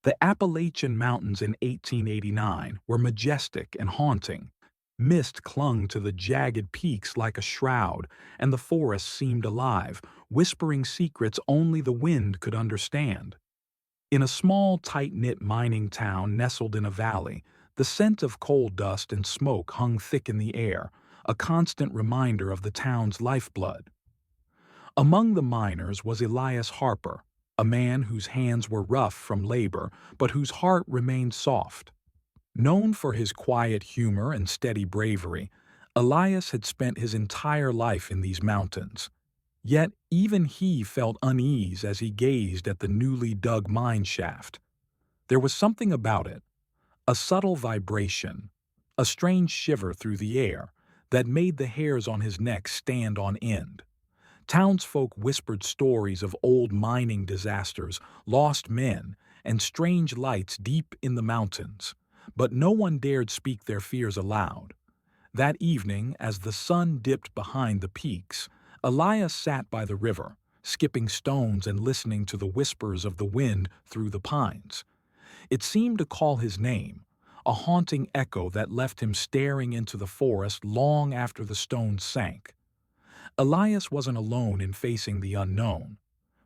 The Appalachian Mountains in 1889 were majestic and haunting. Mist clung to the jagged peaks like a shroud, and the forest seemed alive, whispering secrets only the wind could understand. In a small, tight-knit mining town nestled in a valley, the scent of coal dust and smoke hung thick in the air, a constant reminder of the town's lifeblood. Among the miners was Elias Harper, a man whose hands were rough from labor but whose heart remained soft. Known for his quiet humor and steady bravery, Elias had spent his entire life in these mountains. Yet even he felt unease as he gazed at the newly dug mine shaft. There was something about it, a subtle vibration, a strange shiver through the air, that made the hairs on his neck stand on end. Townsfolk whispered stories of old mining disasters, lost men, and strange lights deep in the mountains, but no one dared speak their fears aloud. That evening, as the sun dipped behind the peaks, Elias sat by the river, skipping stones and listening to the whispers of the wind through the pines. It seemed to call his name, a haunting echo that left him staring into the forest long after the stones sank. Elias wasn't alone in facing the unknown.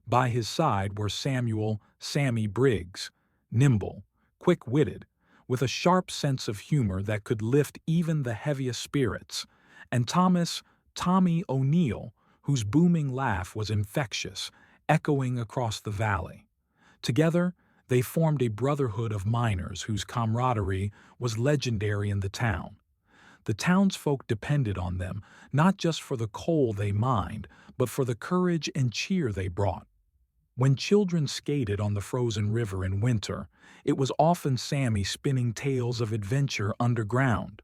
By his side were Sammy Briggs, nimble, quick-witted, with a sharp sense of humor that could lift even the heaviest spirits, and Tommy O'Neill, whose booming laugh was infectious, echoing across the valley. Together, they formed a brotherhood of miners whose camaraderie was legendary in the town. The townsfolk depended on them, not just for the coal they mined, but for the courage and cheer they brought. When children skated on the frozen river in winter, it was often Sammy spinning tales of adventure underground.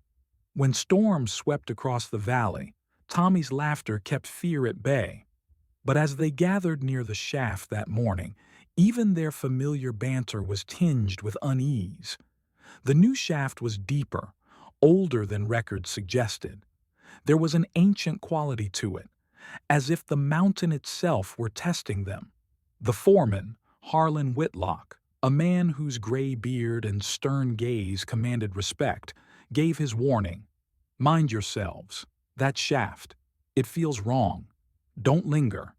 When storms swept across the valley, Tommy's laughter kept fear at bay. But as they gathered near the shaft that morning, even their familiar banter was tinged with unease. The new shaft was deeper, older than records suggested. There was an ancient quality to it, as if the mountain itself were testing them. The foreman, Harlan Whitlock, a man whose gray beard and stern gaze commanded respect, gave his warning. "Mind yourselves. That shaft. It feels wrong. Don't linger."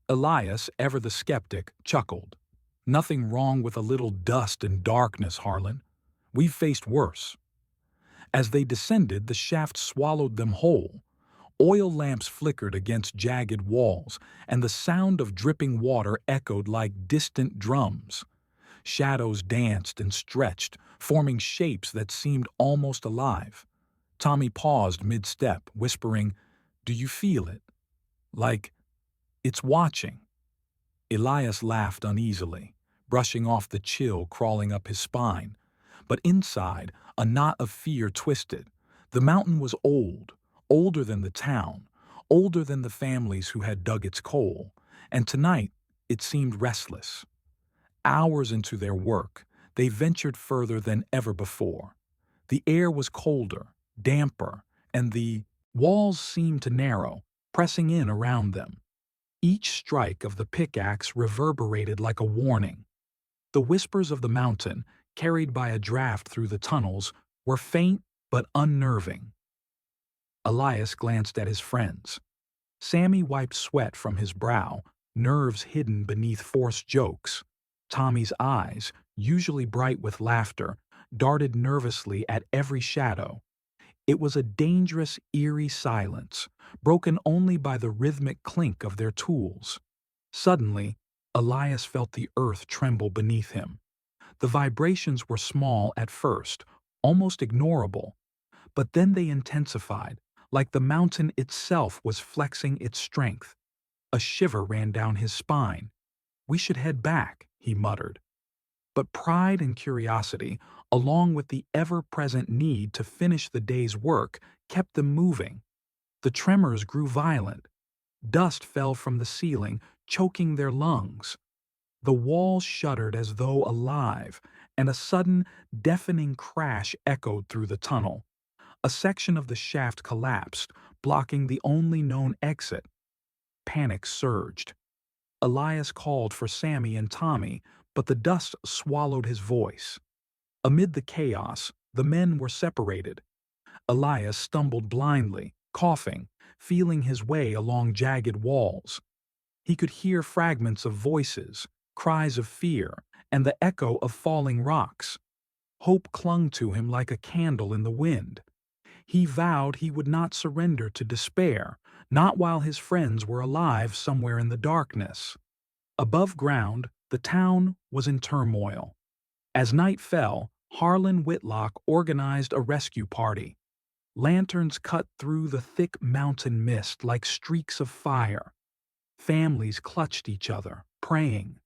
Elias, ever the skeptic, chuckled. "Nothing wrong with a little dust and darkness, Harlan. We've faced worse." As they descended, the shaft swallowed them whole. Oil lamps flickered against jagged walls, and the sound of dripping water echoed like distant drums. Shadows danced and stretched, forming shapes that seemed almost alive. Tommy paused mid-step, whispering, "Do you feel it? Like it's watching." Elias laughed uneasily, brushing off the chill crawling up his spine. But inside, a knot of fear twisted. The mountain was old, older than the town, older than the families who had dug its coal, and tonight it seemed restless. Hours into their work, they ventured further than ever before. The air was colder, damper, and the walls seemed to narrow, pressing in around them. Each strike of the pickaxe reverberated like a warning. The whispers of the mountain, carried by a draft through the tunnels, were faint but unnerving. Elias glanced at his friends. Sammy wiped sweat from his brow, nerves hidden beneath forced jokes. Tommy's eyes, usually bright with laughter, darted nervously at every shadow. It was a dangerous, eerie silence, broken only by the rhythmic clink of their tools. Suddenly, Elias felt the earth tremble beneath him. The vibrations were small at first, almost ignorable, but then they intensified, like the mountain itself was flexing its strength. A shiver ran down his spine. "We should head back," he muttered. But pride and curiosity, along with the ever-present need to finish the day's work, kept them moving. The tremors grew violent. Dust fell from the ceiling, choking their lungs. The walls shuddered as though alive, and a sudden, deafening crash echoed through the tunnel. A section of the shaft collapsed, blocking the only known exit. Panic surged. Elias called for Sammy and Tommy, but the dust swallowed his voice. Amid the chaos, the men were separated. Elias stumbled blindly, coughing, feeling his way along jagged walls. He could hear fragments of voices, cries of fear, and the echo of falling rocks. Hope clung to him like a candle in the wind. He vowed he would not surrender to despair, not while his friends were alive somewhere in the darkness. Above ground, the town was in turmoil. As night fell, Harlan Whitlock organized a rescue party. Lanterns cut through the thick mountain mist like streaks of fire. Families clutched each other, praying.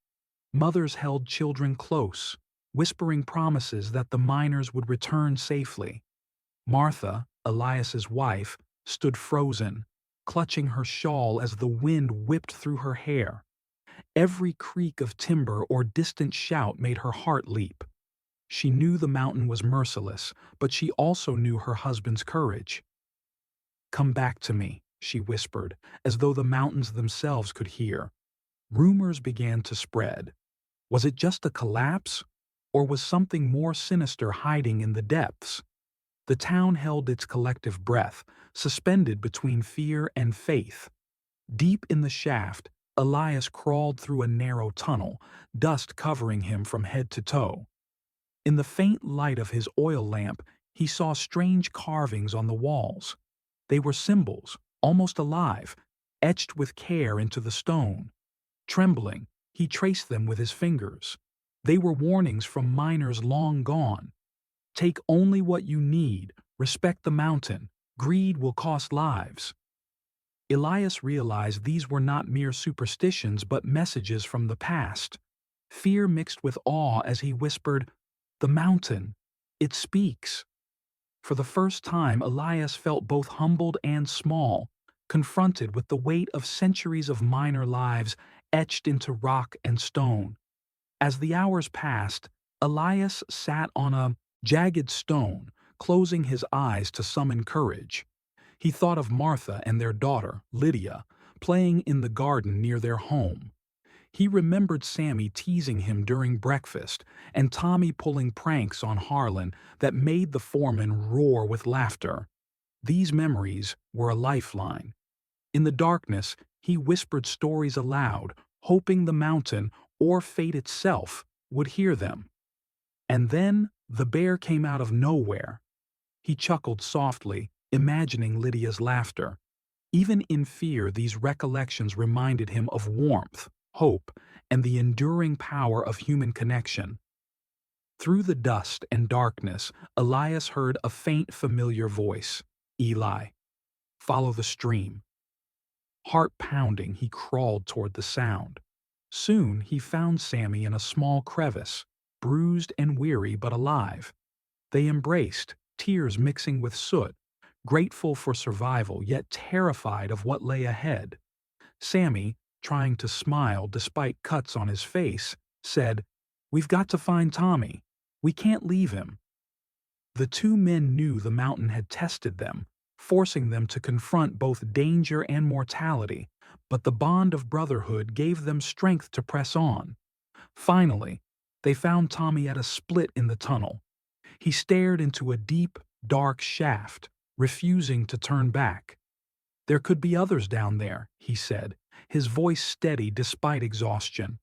Mothers held children close, whispering promises that the miners would return safely. Martha, Elias's wife, stood frozen, clutching her shawl as the wind whipped through her hair. Every creak of timber or distant shout made her heart leap. She knew the mountain was merciless, but she also knew her husband's courage. "Come back to me," she whispered, as though the mountains themselves could hear. Rumors began to spread. Was it just a collapse? Or was something more sinister hiding in the depths? The town held its collective breath, suspended between fear and faith. Deep in the shaft, Elias crawled through a narrow tunnel, dust covering him from head to toe. In the faint light of his oil lamp, he saw strange carvings on the walls. They were symbols, almost alive, etched with care into the stone. Trembling, he traced them with his fingers. They were warnings from miners long gone. Take only what you need, respect the mountain, greed will cost lives. Elias realized these were not mere superstitions but messages from the past. Fear mixed with awe as he whispered, "The mountain, it speaks." For the first time, Elias felt both humbled and small, confronted with the weight of centuries of miner lives etched into rock and stone. As the hours passed, Elias sat on a jagged stone, closing his eyes to summon courage. He thought of Martha and their daughter, Lydia, playing in the garden near their home. He remembered Sammy teasing him during breakfast and Tommy pulling pranks on Harlan that made the foreman roar with laughter. These memories were a lifeline. In the darkness, he whispered stories aloud, hoping the mountain, or fate itself, would hear them. And then the bear came out of nowhere. He chuckled softly, imagining Lydia's laughter. Even in fear, these recollections reminded him of warmth, hope, and the enduring power of human connection. Through the dust and darkness, Elias heard a faint, familiar voice. "Eli, follow the stream." Heart pounding, he crawled toward the sound. Soon he found Sammy in a small crevice, bruised and weary but alive. They embraced, tears mixing with soot, grateful for survival yet terrified of what lay ahead. Sammy, trying to smile despite cuts on his face, said, "We've got to find Tommy. We can't leave him." The two men knew the mountain had tested them, forcing them to confront both danger and mortality, but the bond of brotherhood gave them strength to press on. Finally, they found Tommy at a split in the tunnel. He stared into a deep, dark shaft, refusing to turn back. "There could be others down there," he said, his voice steady despite exhaustion.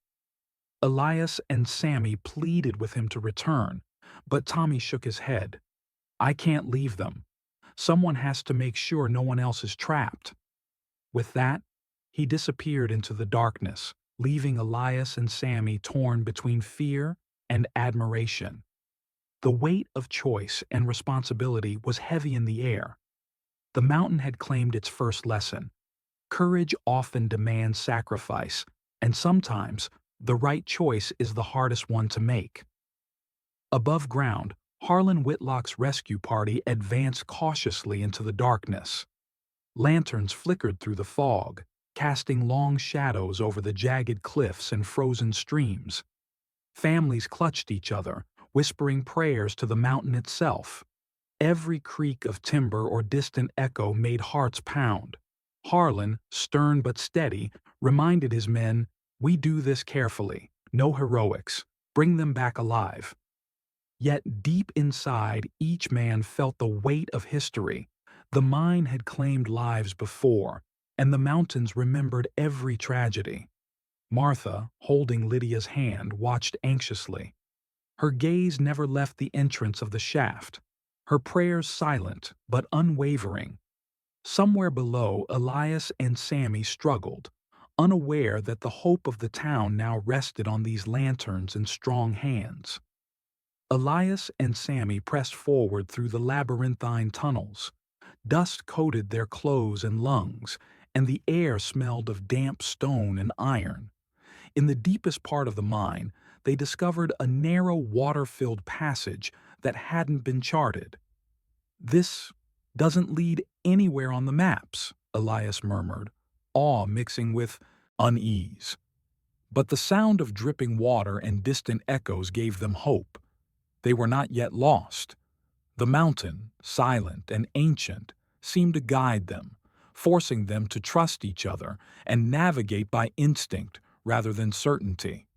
Elias and Sammy pleaded with him to return, but Tommy shook his head. "I can't leave them. Someone has to make sure no one else is trapped." With that, he disappeared into the darkness, leaving Elias and Sammy torn between fear and admiration. The weight of choice and responsibility was heavy in the air. The mountain had claimed its first lesson. Courage often demands sacrifice, and sometimes the right choice is the hardest one to make. Above ground, Harlan Whitlock's rescue party advanced cautiously into the darkness. Lanterns flickered through the fog, casting long shadows over the jagged cliffs and frozen streams. Families clutched each other, whispering prayers to the mountain itself. Every creak of timber or distant echo made hearts pound. Harlan, stern but steady, reminded his men, "We do this carefully, no heroics. bring them back alive. Yet deep inside, each man felt the weight of history. The mine had claimed lives before, and the mountains remembered every tragedy. Martha, holding Lydia's hand, watched anxiously. Her gaze never left the entrance of the shaft, her prayers silent but unwavering. Somewhere below, Elias and Sammy struggled, unaware that the hope of the town now rested on these lanterns and strong hands. Elias and Sammy pressed forward through the labyrinthine tunnels. Dust coated their clothes and lungs, and the air smelled of damp stone and iron. In the deepest part of the mine, they discovered a narrow water-filled passage that hadn't been charted. "This doesn't lead anywhere on the maps," Elias murmured, awe mixing with unease. But the sound of dripping water and distant echoes gave them hope. They were not yet lost. The mountain, silent and ancient, seemed to guide them, forcing them to trust each other and navigate by instinct rather than certainty.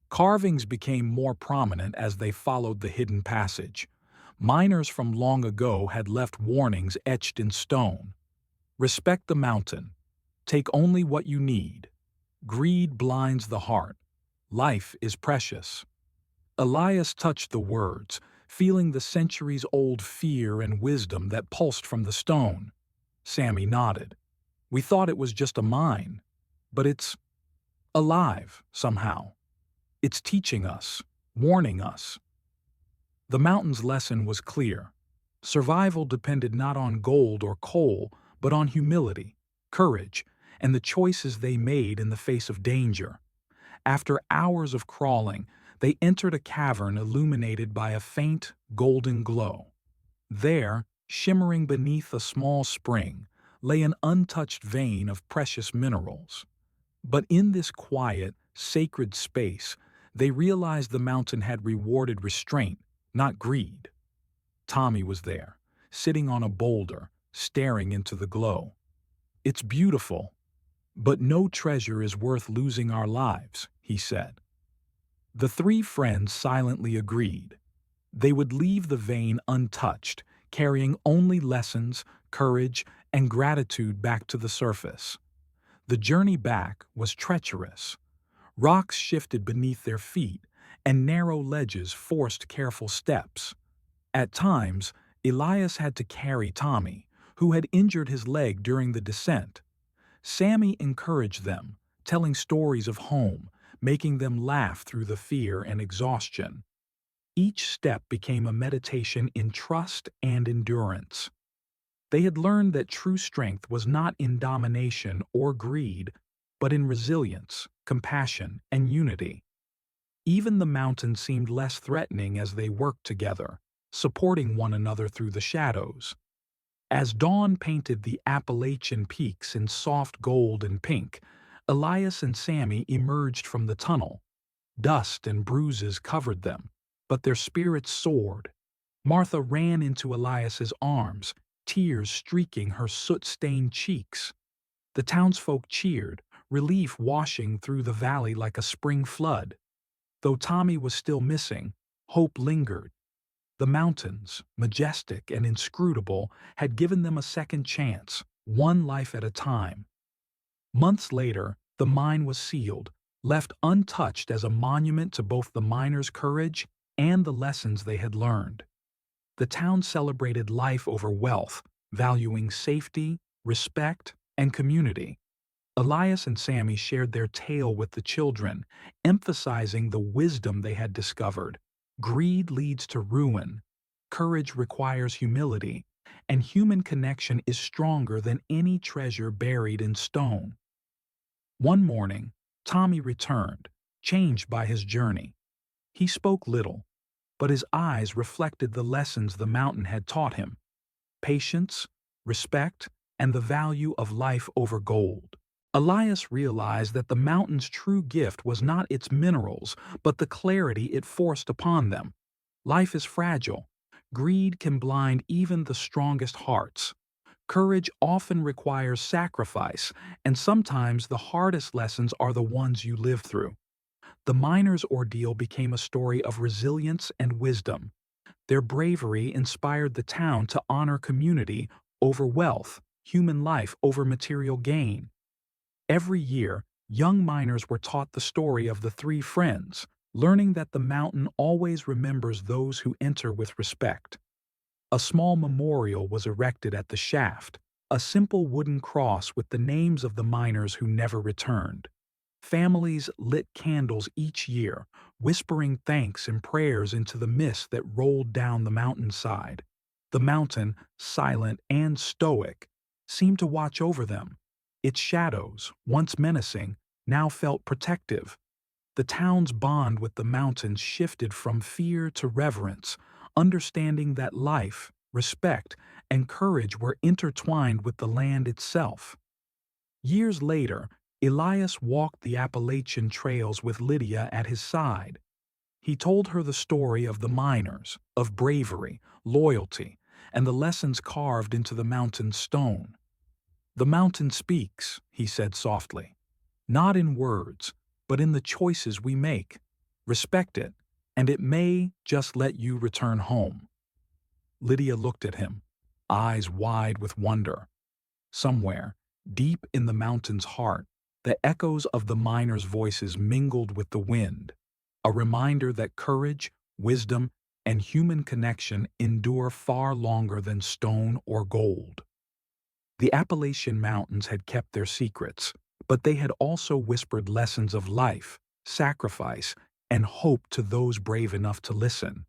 Carvings became more prominent as they followed the hidden passage. Miners from long ago had left warnings etched in stone. Respect the mountain. Take only what you need. Greed blinds the heart. Life is precious. Elias touched the words, feeling the centuries-old fear and wisdom that pulsed from the stone. Sammy nodded. "We thought it was just a mine, but it's alive, somehow. It's teaching us, warning us." The mountain's lesson was clear. Survival depended not on gold or coal, but on humility, courage, and the choices they made in the face of danger. After hours of crawling, they entered a cavern illuminated by a faint, golden glow. There, shimmering beneath a small spring, lay an untouched vein of precious minerals. But in this quiet, sacred space, they realized the mountain had rewarded restraint, not greed. Tommy was there, sitting on a boulder, staring into the glow. "It's beautiful, but no treasure is worth losing our lives," he said. The three friends silently agreed. They would leave the vein untouched, carrying only lessons, courage, and gratitude back to the surface. The journey back was treacherous. Rocks shifted beneath their feet, and narrow ledges forced careful steps. At times, Elias had to carry Tommy, who had injured his leg during the descent. Sammy encouraged them, telling stories of home, making them laugh through the fear and exhaustion. Each step became a meditation in trust and endurance. They had learned that true strength was not in domination or greed, but in resilience, compassion, and unity. Even the mountain seemed less threatening as they worked together, supporting one another through the shadows. As dawn painted the Appalachian peaks in soft gold and pink, Elias and Sammy emerged from the tunnel. Dust and bruises covered them, but their spirits soared. Martha ran into Elias's arms, tears streaking her soot-stained cheeks. The townsfolk cheered, relief washing through the valley like a spring flood. Though Tommy was still missing, hope lingered. The mountains, majestic and inscrutable, had given them a second chance, one life at a time. Months later, the mine was sealed, left untouched as a monument to both the miners' courage and the lessons they had learned. The town celebrated life over wealth, valuing safety, respect, and community. Elias and Sammy shared their tale with the children, emphasizing the wisdom they had discovered. Greed leads to ruin, courage requires humility, and human connection is stronger than any treasure buried in stone. One morning, Tommy returned, changed by his journey. He spoke little, but his eyes reflected the lessons the mountain had taught him: patience, respect, and the value of life over gold. Elias realized that the mountain's true gift was not its minerals, but the clarity it forced upon them. Life is fragile. Greed can blind even the strongest hearts. Courage often requires sacrifice, and sometimes the hardest lessons are the ones you live through. The miners' ordeal became a story of resilience and wisdom. Their bravery inspired the town to honor community over wealth, human life over material gain. Every year, young miners were taught the story of the three friends, learning that the mountain always remembers those who enter with respect. A small memorial was erected at the shaft, a simple wooden cross with the names of the miners who never returned. Families lit candles each year, whispering thanks and prayers into the mist that rolled down the mountainside. The mountain, silent and stoic, seemed to watch over them. Its shadows, once menacing, now felt protective. The town's bond with the mountains shifted from fear to reverence, understanding that life, respect, and courage were intertwined with the land itself. Years later, Elias walked the Appalachian trails with Lydia at his side. He told her the story of the miners, of bravery, loyalty, and the lessons carved into the mountain's stone. "The mountain speaks," he said softly, "not in words, but in the choices we make. Respect it, and it may just let you return home." Lydia looked at him, eyes wide with wonder. Somewhere, deep in the mountain's heart, the echoes of the miners' voices mingled with the wind, a reminder that courage, wisdom, and human connection endure far longer than stone or gold. The Appalachian Mountains had kept their secrets, but they had also whispered lessons of life, sacrifice, and hope to those brave enough to listen.